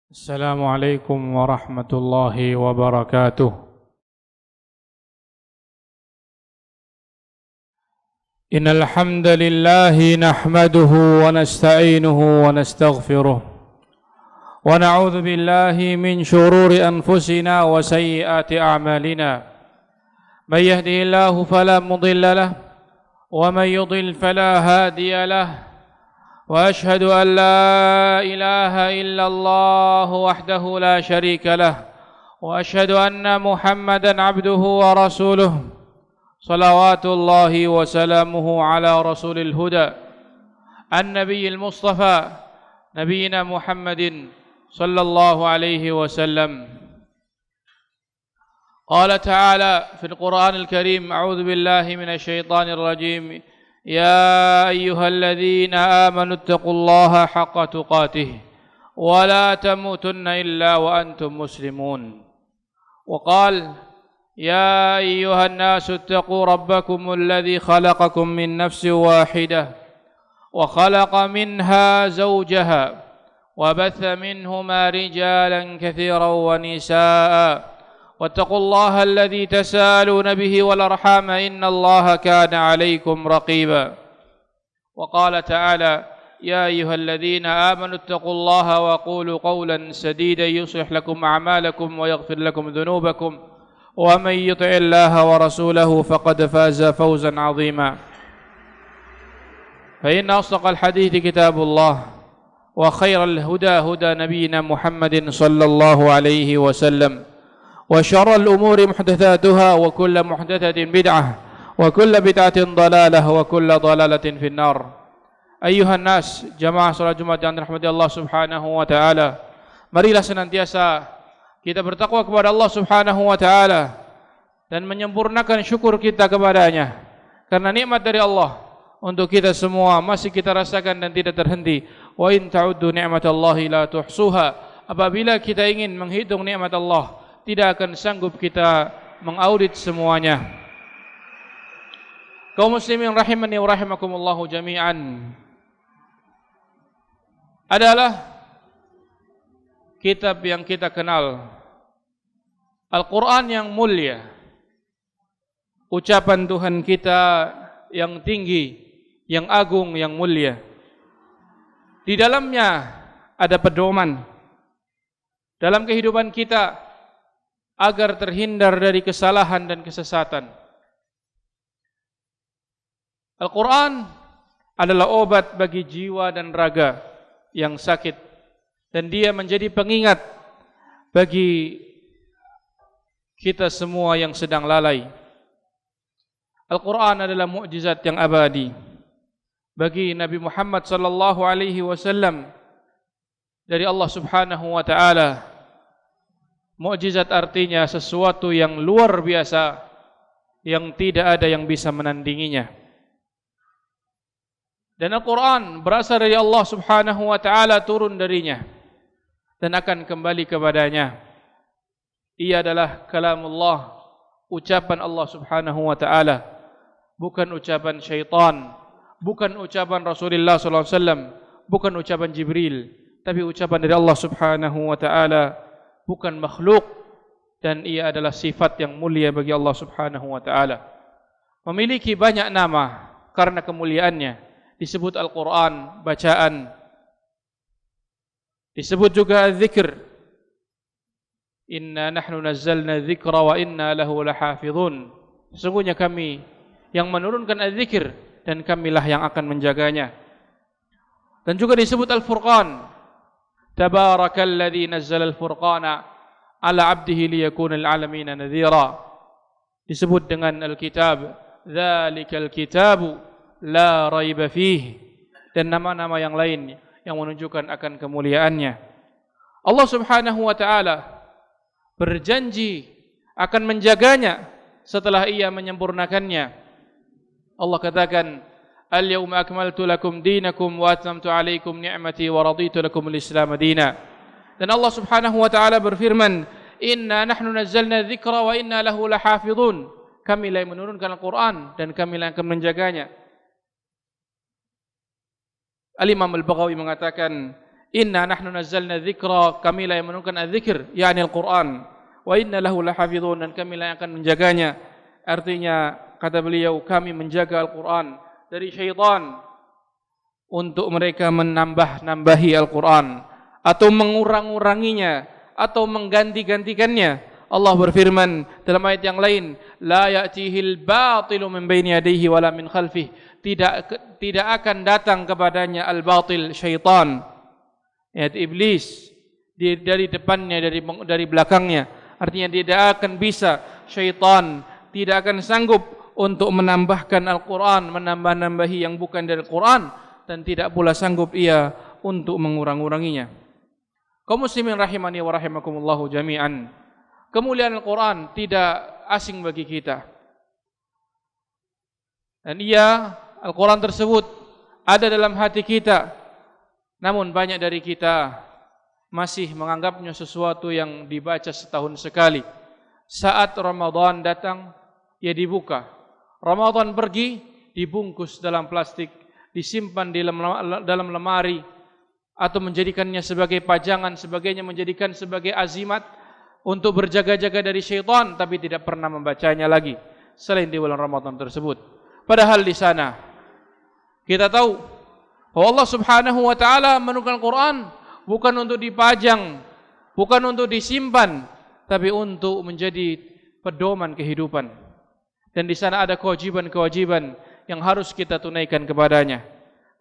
السلام عليكم ورحمة الله وبركاته. إن الحمد لله نحمده ونستعينه ونستغفره ونعوذ بالله من شرور أنفسنا وسيئات أعمالنا. من يهده الله فلا مضل له ومن يضل فلا هادي له، وأشهد أن لا إله إلا الله وحده لا شريك له، وأشهد أن محمدا عبده ورسوله صلوات الله وسلامه على رسول الهدى النبي المصطفى نبينا محمد صلى الله عليه وسلم. قال تعالى في القرآن الكريم: أعوذ بالله من الشيطان الرجيم: يا أيها الذين آمنوا اتقوا الله حق تقاته ولا تموتن إلا وأنتم مسلمون. وقال: يا أيها الناس اتقوا ربكم الذي خلقكم من نفس واحدة وخلق منها زوجها وبث منهما رجالا كثيرا ونساء واتقوا الله الذي تساءلون به والأرحام إن الله كان عليكم رقيبا. وقال تعالى: يا أيها الذين آمنوا اتقوا الله وقولوا قولا سديدا يصلح لكم أعمالكم ويغفر لكم ذنوبكم ومن يطع الله ورسوله فقد فاز فوزا عظيما. فإن أصدق الحديث كتاب الله وخير الهدى هدى نبينا محمد صلى الله عليه وسلم، وشر الأمور محدثاتها وكل محدثة بدعة وكل بدعة ضلالة وكل ضلالة في النار. أيها الناس, jamaah salat Jumat yang dirahmati Allah Subhanahu wa taala, marilah senantiasa kita bertakwa kepada Allah Subhanahu wa taala dan menyempurnakan syukur kita kepadanya, karena nikmat dari Allah untuk kita semua masih kita rasakan dan tidak terhenti. Wa in ta'uddu ni'matallahi la tuhsuha. Apabila kita ingin menghitung nikmat Allah, tidak akan sanggup kita mengaudit semuanya. Kaum muslimin rahimani wa rahimakumullahu jami'an, adalah kitab yang kita kenal, Al-Quran yang mulia, ucapan Tuhan kita yang tinggi, yang agung, yang mulia. Di dalamnya ada pedoman dalam kehidupan kita agar terhindar dari kesalahan dan kesesatan. Al-Quran adalah obat bagi jiwa dan raga yang sakit, dan dia menjadi pengingat bagi kita semua yang sedang lalai. Al-Quran adalah mukjizat yang abadi bagi Nabi Muhammad sallallahu alaihi wasallam dari Allah Subhanahu wa taala. Mukjizat artinya sesuatu yang luar biasa yang tidak ada yang bisa menandinginya. Dan Al-Quran berasal dari Allah Subhanahu wa taala, turun darinya dan akan kembali kepadanya. Ia adalah kalamullah, ucapan Allah Subhanahu wa taala, bukan ucapan syaitan, bukan ucapan Rasulullah sallallahu alaihi wasallam, bukan ucapan Jibril, tapi ucapan dari Allah Subhanahu wa taala, bukan makhluk, dan ia adalah sifat yang mulia bagi Allah Subhanahu wa taala. Memiliki banyak nama karena kemuliaannya. Disebut Al-Quran bacaan, disebut juga dzikr. Inna nahnu nazzalna dzikra wa inna lahu lahafizun. Sesungguhnya kami yang menurunkan az-zikr dan kamilah yang akan menjaganya. Dan juga disebut Al-Furqan. Tabarakalladzi nazzala al-furqana ala 'abdihi liyakuna lil-'alamin nadhira. Disebut dengan Al-Kitab, dzalikal kitabu la raiba fihi, dan nama-nama yang lain yang menunjukkan akan kemuliaannya. Allah Subhanahu wa taala berjanji akan menjaganya setelah ia menyempurnakannya. Allah katakan: Al-yawma akmaltu lakum dinakum wa atmamtu alaikum ni'mati wa raditu lakum al-Islam dina. Dan Allah Subhanahu wa taala berfirman: Inna nahnu nazzalna dzikra wa inna lahu lahafizun. Kamilah yang menurunkan Al-Quran dan kamilah yang akan menjaganya. Al-Imam Al-Baghawi mengatakan, Inna nahnu nazzalna dzikra, kamilah yang menurunkan adzikr, yakni Al-Qur'an. Wa inna lahu lahafizun, dan kamilah yang akan menjaganya. Artinya kata beliau, kami menjaga Al-Qur'an dari syaitan untuk mereka menambah-nambahi Al-Qur'an atau mengurang-uranginya atau mengganti-gantikannya. Allah berfirman dalam ayat yang lain, la ya'tihil batilu min baini yadayhi wala min khalfih. Tidak akan datang kepadanya al-batil, syaitan, yaitu iblis, dari depannya, dari belakangnya. Artinya tidak akan bisa, syaitan tidak akan sanggup untuk menambahkan Al-Quran, menambah-nambahi yang bukan dari Al-Quran, dan tidak pula sanggup ia untuk mengurang-uranginya. Kaum muslimin rahimani wa rahimakumullahu jami'an. Kemuliaan Al-Quran tidak asing bagi kita. Dan Al-Quran tersebut ada dalam hati kita. Namun banyak dari kita masih menganggapnya sesuatu yang dibaca setahun sekali. Saat Ramadan datang, ia dibuka. Ramadan pergi, dibungkus dalam plastik, disimpan di dalam lemari, atau menjadikannya sebagai pajangan, sebagainya, menjadikan sebagai azimat untuk berjaga-jaga dari syaitan, tapi tidak pernah membacanya lagi selain di bulan Ramadan tersebut. Padahal di sana kita tahu bahwa Allah Subhanahu wa taala menurunkan Al-Qur'an bukan untuk dipajang, bukan untuk disimpan, tapi untuk menjadi pedoman kehidupan. Dan di sana ada kewajiban-kewajiban yang harus kita tunaikan kepadanya.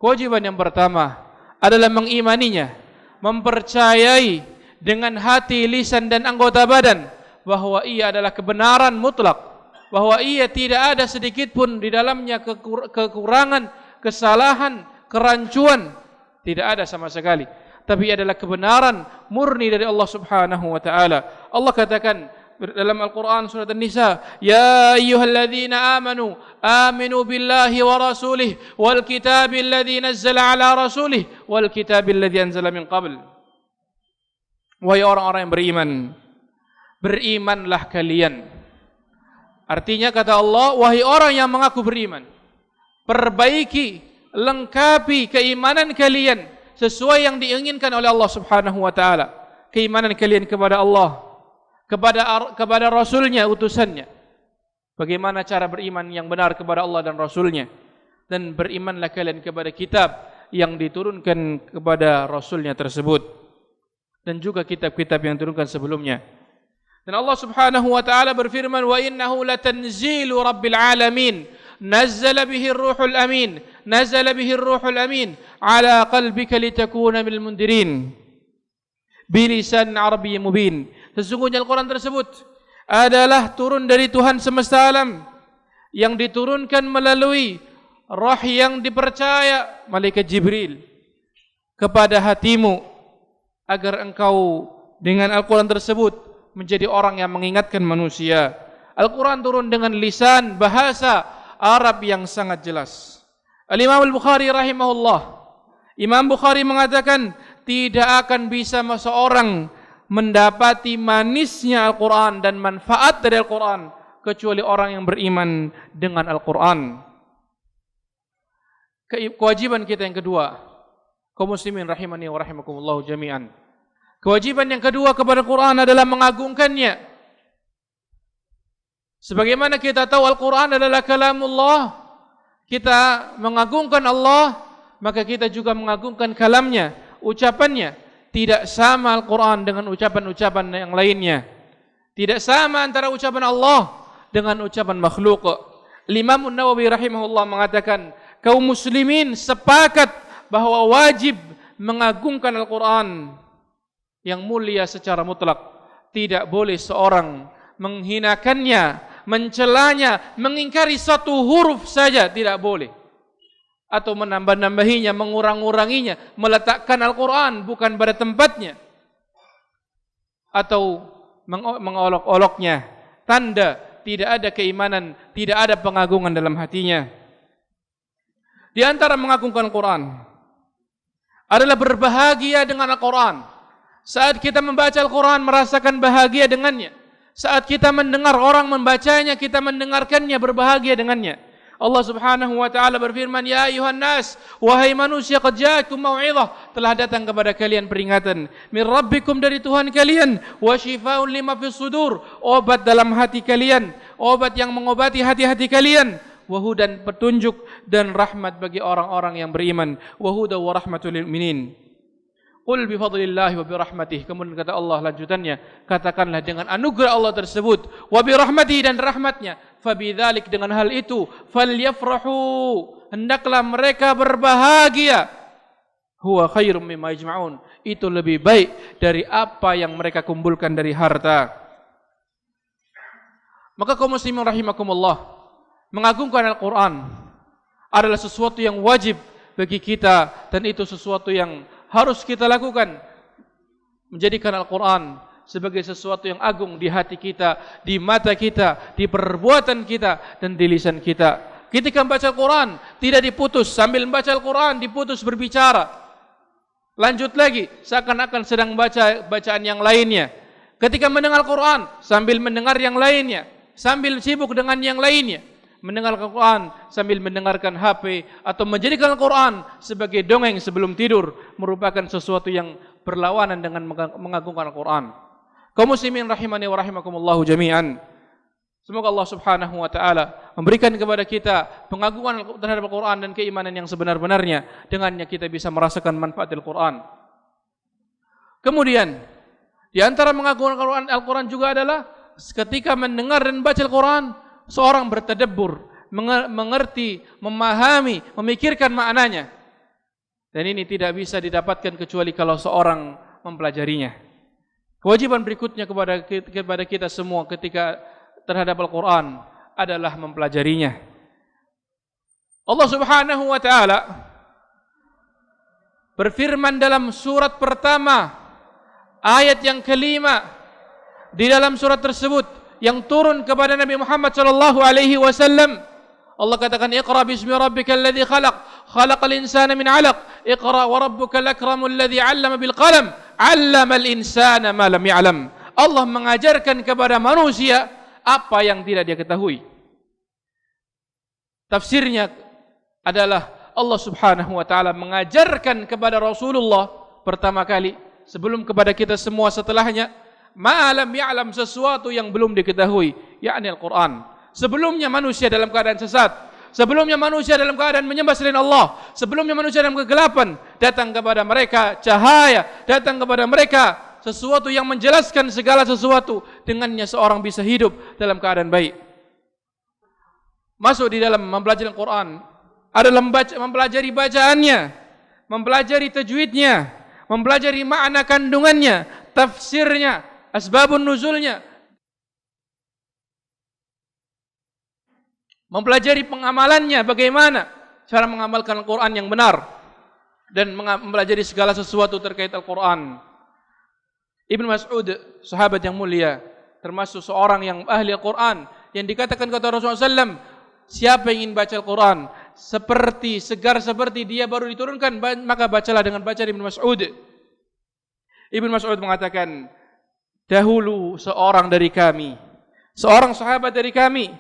Kewajiban yang pertama adalah mengimaninya, mempercayai dengan hati, lisan dan anggota badan bahwa ia adalah kebenaran mutlak, bahwa ia tidak ada sedikit pun di dalamnya kekurangan, kesalahan, kerancuan, tidak ada sama sekali. Tapi adalah kebenaran murni dari Allah Subhanahu wa taala. Allah katakan dalam Al-Quran surat An-Nisa, ya ayyuhalladzina amanu aminu billahi wa rasulih wal kitabil ladzi nazzala ala rasulih wal kitabil ladzi anzala min qabl. Wahai orang-orang yang beriman, berimanlah kalian. Artinya kata Allah, wahai orang yang mengaku beriman, perbaiki, lengkapi keimanan kalian sesuai yang diinginkan oleh Allah Subhanahu wa taala. Keimanan kalian kepada Allah, kepada Rasulnya, utusannya. Bagaimana cara beriman yang benar kepada Allah dan Rasulnya. Dan berimanlah kalian kepada kitab yang diturunkan kepada Rasulnya tersebut, dan juga kitab-kitab yang diturunkan sebelumnya. Dan Allah Subhanahu wa taala berfirman, wa innahu latanzilu rabbil alamin nazzala bihi ar-ruhul amin ala qalbika litakuna minal mundirin bilisan arabiyyin mubin. Sesungguhnya Al-Quran tersebut adalah turun dari Tuhan semesta alam, yang diturunkan melalui roh yang dipercaya, malaikat Jibril, kepada hatimu, agar engkau dengan Al-Quran tersebut menjadi orang yang mengingatkan manusia. Al-Quran turun dengan lisan, bahasa Arab yang sangat jelas. Al-Imam Al-Bukhari rahimahullah, Imam Bukhari mengatakan, tidak akan bisa seseorang mendapati manisnya Al-Quran dan manfaat dari Al-Quran kecuali orang yang beriman dengan Al-Quran. Kewajiban kita yang kedua, kaum muslimin rahimani wa rahimakumullah jami'an, kewajiban yang kedua kepada Al-Quran adalah mengagungkannya. Sebagaimana kita tahu Al-Quran adalah kalamullah, kita mengagungkan Allah, maka kita juga mengagungkan kalamnya, ucapannya. Tidak sama Al-Quran dengan ucapan-ucapan yang lainnya. Tidak sama antara ucapan Allah dengan ucapan makhluk. Imam An-Nawawi rahimahullah mengatakan, kaum muslimin sepakat bahwa wajib mengagungkan Al-Quran yang mulia secara mutlak. Tidak boleh seorang menghinakannya, mencelanya, mengingkari satu huruf saja, tidak boleh. Atau menambah-nambahinya, mengurang-uranginya, meletakkan Al-Quran bukan pada tempatnya, atau mengolok-oloknya, tanda tidak ada keimanan, tidak ada pengagungan dalam hatinya. Di antara mengagungkan Al-Quran adalah berbahagia dengan Al-Quran. Saat kita membaca Al-Quran, merasakan bahagia dengannya. Saat kita mendengar orang membacanya, kita mendengarkannya, berbahagia dengannya. Allah Subhanahu wa taala berfirman, "Ya ayuhan nas, wahai manusia, qad ja'akum mau'izah, telah datang kepada kalian peringatan min rabbikum, dari Tuhan kalian, wa shifaa'un lima fis sudur, obat dalam hati kalian, obat yang mengobati hati-hati kalian, wa hudan, petunjuk dan rahmat bagi orang-orang yang beriman, wa huda wa rahmatul lil mu'minin." Qul bi fadlillahi wa bi rahmatih. Kemudian kata Allah lanjutannya, katakanlah dengan anugerah Allah tersebut, wa bi rahmatihi, dan rahmatnya, fa bidzalik, dengan hal itu, falyafrahu, hendaklah mereka berbahagia, huwa khairum mimma yajma'un, itu lebih baik dari apa yang mereka kumpulkan dari harta. Maka kaum muslimin rahimakumullah, mengagungkan Al-Quran adalah sesuatu yang wajib bagi kita, dan itu sesuatu yang harus kita lakukan, menjadikan Al-Quran sebagai sesuatu yang agung di hati kita, di mata kita, di perbuatan kita, dan di lisan kita. Ketika membaca Al-Quran, tidak diputus, sambil membaca Al-Quran diputus berbicara, lanjut lagi, seakan-akan sedang baca bacaan yang lainnya. Ketika mendengar Al-Quran, sambil mendengar yang lainnya, sambil sibuk dengan yang lainnya. Mendengar Al-Quran sambil mendengarkan HP, atau menjadikan Al-Quran sebagai dongeng sebelum tidur, merupakan sesuatu yang berlawanan dengan mengagungkan Al-Quran. Kaum muslimin rahimani wa rahimakumullahu jami'an, semoga Allah Subhanahu wa taala memberikan kepada kita pengagungan terhadap Al-Quran dan keimanan yang sebenar-benarnya, dengannya kita bisa merasakan manfaat Al-Quran. Kemudian di antara mengagungkan Al-Quran juga adalah ketika mendengar dan baca Al-Quran, seorang bertadabbur, mengerti, memahami, memikirkan maknanya. Dan ini tidak bisa didapatkan kecuali kalau seorang mempelajarinya. Kewajiban berikutnya kepada kita semua ketika terhadap Al-Quran adalah mempelajarinya. Allah Subhanahu wa taala berfirman dalam surat pertama, ayat yang kelima di dalam surat tersebut, yang turun kepada Nabi Muhammad sallallahu alaihi wasallam. Allah katakan, "Iqra bismi rabbikal ladzi khalaq, khalaqal insana min 'alaq, Iqra wa rabbukal akramul ladzi 'allama bil qalam, 'allamal insana ma lam ya'lam." Allah mengajarkan kepada manusia apa yang tidak dia ketahui. Tafsirnya adalah Allah Subhanahu wa taala mengajarkan kepada Rasulullah pertama kali, sebelum kepada kita semua setelahnya, ma'alam ya'lam, sesuatu yang belum diketahui, yakni Al-Quran. Sebelumnya manusia dalam keadaan sesat, sebelumnya manusia dalam keadaan menyembah selain Allah, sebelumnya manusia dalam kegelapan, datang kepada mereka cahaya, datang kepada mereka sesuatu yang menjelaskan segala sesuatu, dengannya seorang bisa hidup dalam keadaan baik. Masuk di dalam mempelajari Al-Quran adalah mempelajari bacaannya, mempelajari tajwidnya, mempelajari makna kandungannya, tafsirnya, asbabun nuzulnya, mempelajari pengamalannya, bagaimana cara mengamalkan Al-Quran yang benar, dan mempelajari segala sesuatu terkait Al-Quran. Ibnu Mas'ud, sahabat yang mulia, termasuk seorang yang ahli Al-Quran, yang dikatakan kata Rasulullah SAW, siapa yang ingin baca Al-Quran seperti segar seperti dia baru diturunkan, maka bacalah dengan bacaan Ibnu Mas'ud. Ibnu Mas'ud mengatakan, dahulu seorang dari kami, seorang sahabat dari kami,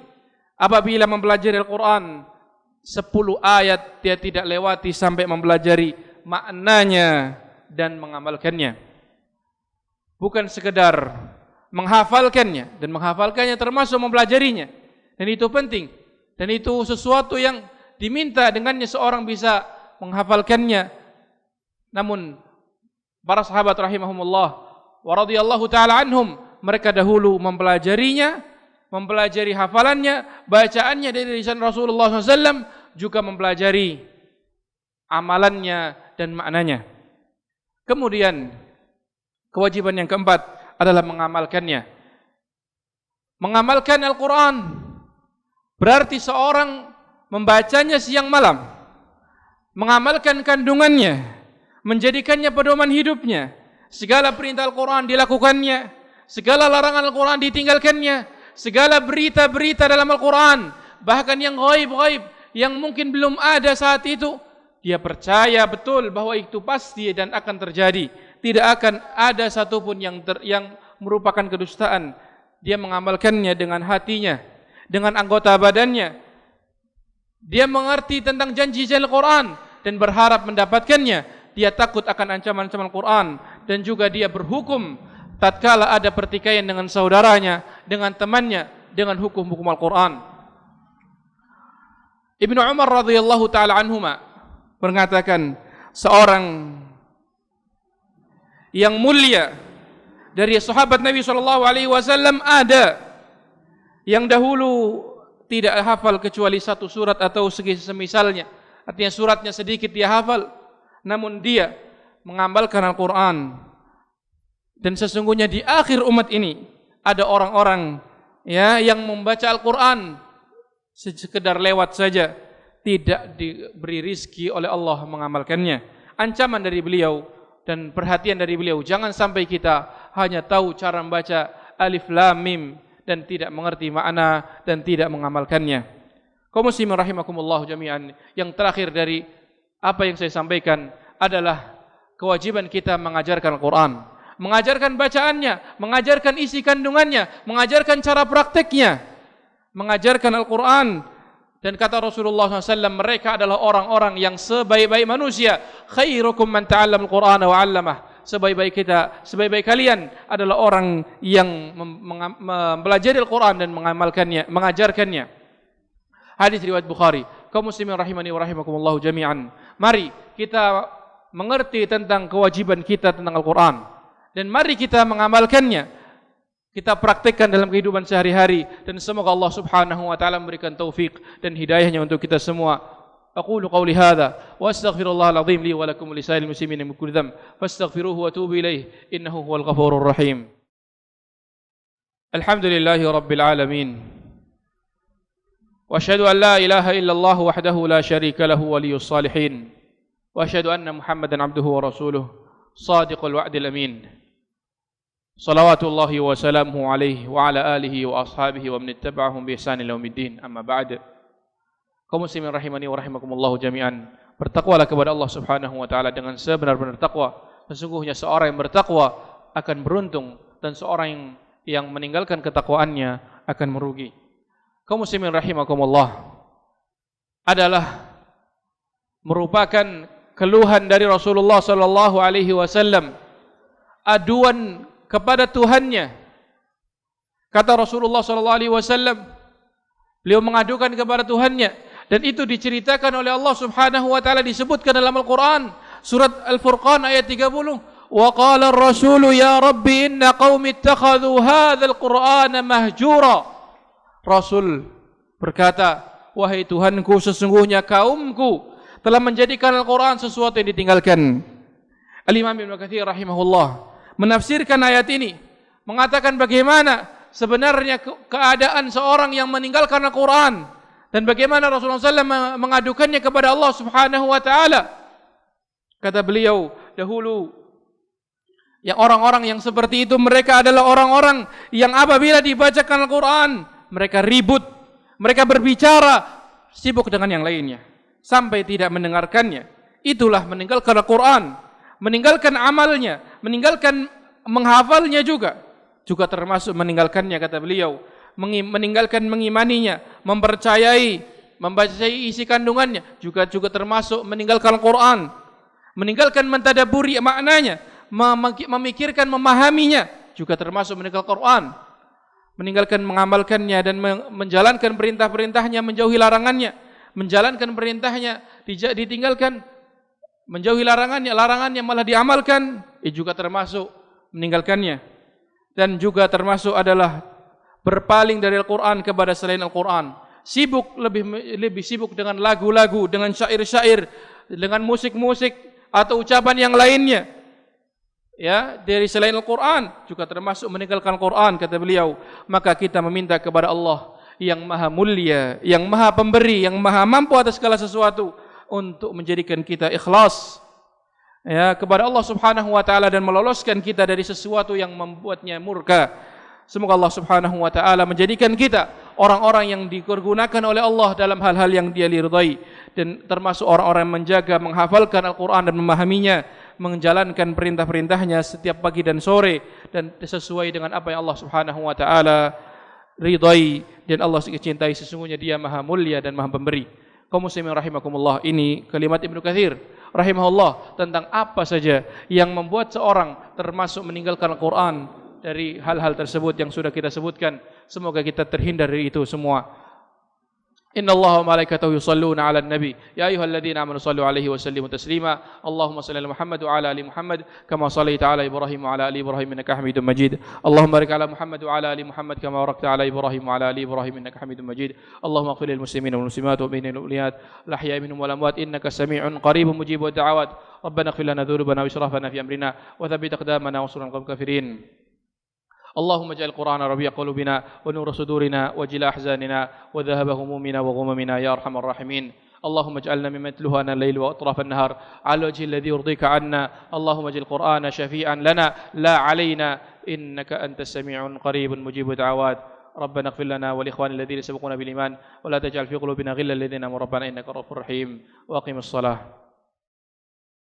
apabila mempelajari Al-Quran 10 ayat, dia tidak lewati sampai mempelajari maknanya dan mengamalkannya. Bukan sekedar menghafalkannya, dan menghafalkannya termasuk mempelajarinya. Dan itu penting, dan itu sesuatu yang diminta dengannya seorang bisa menghafalkannya. Namun para sahabat rahimahumullah wa radhiyallahu ta'ala anhum, mereka dahulu mempelajarinya, mempelajari hafalannya, bacaannya dari lisan Rasulullah SAW, juga mempelajari amalannya dan maknanya. Kemudian kewajiban yang keempat adalah mengamalkannya. Mengamalkan Al-Quran berarti seorang membacanya siang malam, mengamalkan kandungannya, menjadikannya pedoman hidupnya. Segala perintah Al-Quran dilakukannya, segala larangan Al-Quran ditinggalkannya, segala berita-berita dalam Al-Quran, bahkan yang ghaib-ghaib, yang mungkin belum ada saat itu, dia percaya betul bahwa itu pasti dan akan terjadi. Tidak akan ada satupun yang merupakan kedustaan. Dia mengamalkannya dengan hatinya, dengan anggota badannya, dia mengerti tentang janji-janji Al-Quran dan berharap mendapatkannya, dia takut akan ancaman-ancaman Al-Quran, dan juga dia berhukum tatkala ada pertikaian dengan saudaranya, dengan temannya, dengan hukum-hukum Al-Quran. Ibnu Umar radhiyallahu taala anhuma mengatakan, seorang yang mulia dari sahabat Nabi SAW ada yang dahulu tidak hafal kecuali satu surat atau semisalnya, artinya suratnya sedikit dia hafal, namun dia mengamalkan Al-Quran. Dan sesungguhnya di akhir umat ini ada orang-orang yang membaca Al-Quran sekedar lewat saja, tidak diberi rizki oleh Allah mengamalkannya. Ancaman dari beliau dan perhatian dari beliau, jangan sampai kita hanya tahu cara membaca alif lam mim dan tidak mengerti makna dan tidak mengamalkannya. Kaum muslimin rahimakumullah jami'an, yang terakhir dari apa yang saya sampaikan adalah kewajiban kita mengajarkan Al-Quran, mengajarkan bacaannya, mengajarkan isi kandungannya, mengajarkan cara prakteknya, mengajarkan Al-Quran. Dan kata Rasulullah SAW, mereka adalah orang-orang yang sebaik-baik manusia. Khairukum man ta'allam Al-Quran wa 'allamah. Sebaik-baik kalian adalah orang yang mempelajari Al-Quran dan mengamalkannya, mengajarkannya. Hadis riwayat Bukhari. Kaum muslimin rahimani wa rahimakumullah jami'an, mari kita mengerti tentang kewajiban kita tentang Al-Quran, dan mari kita mengamalkannya, kita praktekkan dalam kehidupan sehari-hari, dan semoga Allah Subhanahu wa taala memberikan taufik dan hidayahnya untuk kita semua. أقول قولي هذا وأستغفر الله العظيم لي ولكم ولسائر المسلمين من كل ذنب فاستغفروه وتوبوا إليه إنه هو الغفور الرحيم. الحمد لله رب العالمين وأشهد أن لا إله إلا الله وحده لا شريك له ولي الصالحين وأشهد أن محمدا عبده ورسوله صادق الوعد الأمين صلوات الله وسلامه عليه وعلى آله وأصحابه ومن اتبعهم بإحسان إلى يوم الدين. أما بعد. Kaum muslimin rahimani wa rahimakumullah jami'an, bertakwalah kepada Allah Subhanahu wa taala dengan sebenar-benar takwa. Sesungguhnya seorang yang bertakwa akan beruntung, dan seorang yang meninggalkan ketakwaannya akan merugi. Kaum muslimin rahimakumullah, adalah merupakan keluhan dari Rasulullah sallallahu alaihi wasallam, aduan kepada Tuhannya. Kata Rasulullah sallallahu alaihi wasallam, beliau mengadukan kepada Tuhannya, dan itu diceritakan oleh Allah Subhanahu wa taala, disebutkan dalam Al-Qur'an, surat Al-Furqan ayat 30. Wa qala ar-rasulu ya rabbi inna qaumi ittakhadhu hadzal qur'ana mahjura. Rasul berkata, wahai Tuhanku, sesungguhnya kaumku telah menjadikan Al-Qur'an sesuatu yang ditinggalkan. Al-Imam Ibnu Katsir rahimahullah menafsirkan ayat ini, mengatakan bagaimana sebenarnya keadaan seorang yang meninggalkan Al-Quran, dan bagaimana Rasulullah SAW mengadukannya kepada Allah Subhanahu wa taala. Kata beliau, dahulu yang orang-orang yang seperti itu, mereka adalah orang-orang yang apabila dibacakan Al-Quran, mereka ribut, mereka berbicara, sibuk dengan yang lainnya, sampai tidak mendengarkannya. Itulah meninggalkan Al-Quran, meninggalkan amalnya, meninggalkan menghafalnya juga termasuk meninggalkannya. Kata beliau, meninggalkan mengimaninya, mempercayai isi kandungannya, juga termasuk meninggalkan Al-Quran, meninggalkan mentadaburi maknanya, memikirkan, memahaminya, juga termasuk meninggalkan Al-Quran, meninggalkan mengamalkannya dan menjalankan perintah-perintahnya, menjauhi larangannya, menjalankan perintahnya, ditinggalkan, menjauhi larangannya malah diamalkan, juga termasuk meninggalkannya. Dan juga termasuk adalah berpaling dari Al-Quran kepada selain Al-Quran, lebih sibuk dengan lagu-lagu, dengan syair-syair, dengan musik-musik atau ucapan yang lainnya, dari selain Al-Quran, juga termasuk meninggalkan Al-Quran. Kata beliau, maka kita meminta kepada Allah yang maha mulia, yang maha pemberi, yang maha mampu atas segala sesuatu, untuk menjadikan kita ikhlas kepada Allah Subhanahu wa taala, dan meloloskan kita dari sesuatu yang membuatnya murka. Semoga Allah Subhanahu wa taala menjadikan kita orang-orang yang dipergunakan oleh Allah dalam hal-hal yang Dia ridhai, dan termasuk orang-orang yang menjaga, menghafalkan Al-Quran dan memahaminya, menjalankan perintah-perintahnya setiap pagi dan sore, dan sesuai dengan apa yang Allah Subhanahu wa taala ridhai dan Allah cintai. Sesungguhnya Dia maha mulia dan maha pemberi. Kaum muslimin rahimakumullah, ini kalimat Ibnu Katsir rahimahullah tentang apa saja yang membuat seorang termasuk meninggalkan Al-Quran dari hal-hal tersebut yang sudah kita sebutkan. Semoga kita terhindar dari itu semua. Inna Allah wa malaikatahu yusalluna ala nabi ya ayyuhalladzina amanu sallu alaihi wa sallimu taslima. Allahumma salli ala Muhammad wa ala ali Muhammad kama sallaita ala Ibrahim wa ala ali Ibrahim innaka Hamidum Majid. Allahumma barik ala Muhammad wa ala ali Muhammad kama barakta ala Ibrahim wa ala ali Ibrahim innaka Hamidum Majid. Allahumma ighfir lil muslimin wal muslimat wa mu'minin wal mu'minat al-ahya'i minhum wal amwat innaka sami'un qaribun mujibud da'awat. Rabbana ighfir lana dhunubana wa israfana fi amrina wa thabbit aqdamana wa ansurna al-qawmil kafirin. اللهم اجعل القرآن ربيع قلوبنا ونور صدورنا وجلاء أحزاننا وذهب همومنا وغممنا يا أرحم الراحمين. اللهم اجعلنا ممن يتلوه آناء الليل وأطراف النهار على الوجه الذي يرضيك عنا. اللهم اجعل القرآن شفيعا لنا لا علينا إنك أنت السميع قريب مجيب دعوات. ربنا اغفر لنا والإخوان الذين سبقونا بالإيمان ولا تجعل في قلوبنا غلا الذين آمنوا ربنا إنك رؤوف رحيم. وأقم الصلاة.